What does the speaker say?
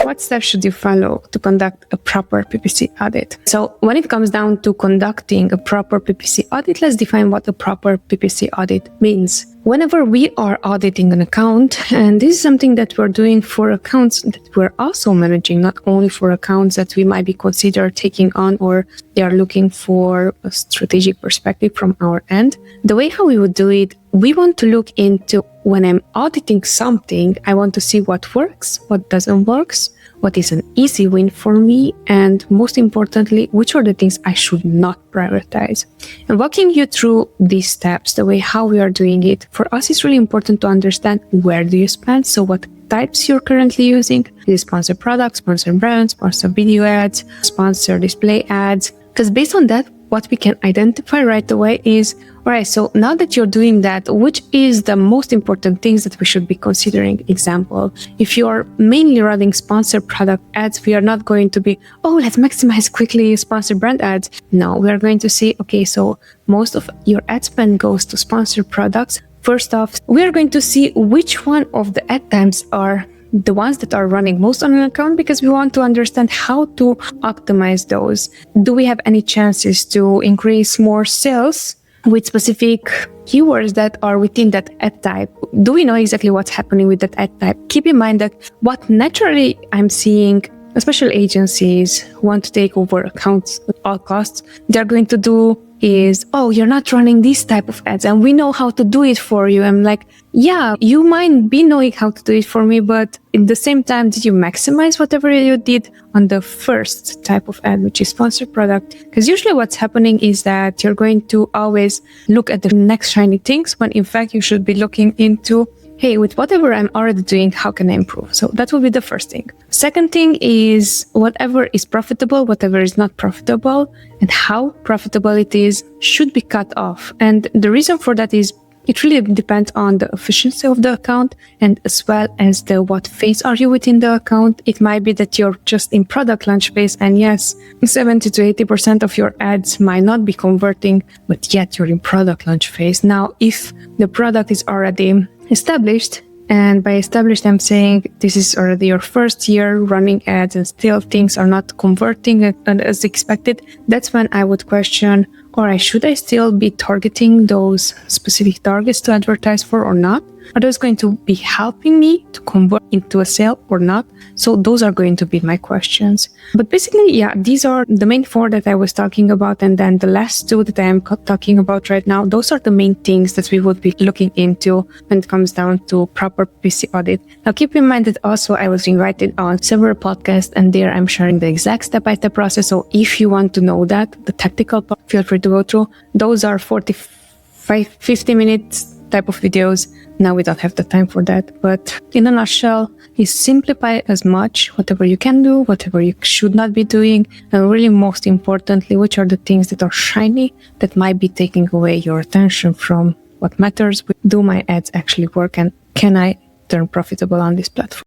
what steps should you follow to conduct a proper PPC audit? So when it comes down to conducting a proper PPC audit, let's define what a proper PPC audit means. Whenever we are auditing an account, and this is something that we're doing for accounts that we're also managing, not only for accounts that we might be considered taking on or they are looking for a strategic perspective from our end. The way how we would do it, we want to look into when I'm auditing something, I want to see what works, what doesn't work, what is an easy win for me, and most importantly, which are the things I should not prioritize. And walking you through these steps, the way how we are doing it, for us it's really important to understand where do you spend, so what types you're currently using. Is it sponsored products, sponsored brands, sponsored video ads, sponsored display ads? Because based on that, what we can identify right away is, all right, so now that you're doing that, which is the most important things that we should be considering? Example, if you're mainly running sponsored product ads, we are not going to be, oh, let's maximize quickly sponsored brand ads. No, we are going to see, okay, so most of your ad spend goes to sponsored products. First off, we are going to see which one of the ad times are the ones that are running most on an account, because we want to understand how to optimize those. Do we have any chances to increase more sales with specific keywords that are within that ad type? Do we know exactly what's happening with that ad type? Keep in mind that what naturally I'm seeing, especially agencies who want to take over accounts at all costs, they're going to do is, oh, you're not running this type of ads and we know how to do it for you. I'm like, yeah, you might be knowing how to do it for me, but at the same time, did you maximize whatever you did on the first type of ad, which is sponsored product? Because usually what's happening is that you're going to always look at the next shiny things when in fact you should be looking into, hey, with whatever I'm already doing, how can I improve? So that will be the first thing. Second thing is whatever is profitable, whatever is not profitable, and how profitable it is should be cut off. And the reason for that is it really depends on the efficiency of the account and as well as the what phase are you within the account. It might be that you're just in product launch phase and yes, 70 to 80% of your ads might not be converting, but yet you're in product launch phase. Now, if the product is already established, and by established I'm saying this is already your first year running ads and still things are not converting as expected, that's when I would question, alright, should I still be targeting those specific targets to advertise for or not? Are those going to be helping me to convert into a sale or not? So those are going to be my questions. But basically, yeah, these are the main four that I was talking about. And then the last two that I am talking about right now, those are the main things that we would be looking into when it comes down to proper PPC audit. Now, keep in mind that also I was invited on several podcasts and there I'm sharing the exact step-by-step process. So if you want to know that, the tactical part, feel free to go through. Those are 50 minutes type of videos. Now we don't have the time for that, but in a nutshell, is simplify as much whatever you can do, whatever you should not be doing, and really most importantly, which are the things that are shiny that might be taking away your attention from what matters. Do my ads actually work and can I turn profitable on this platform?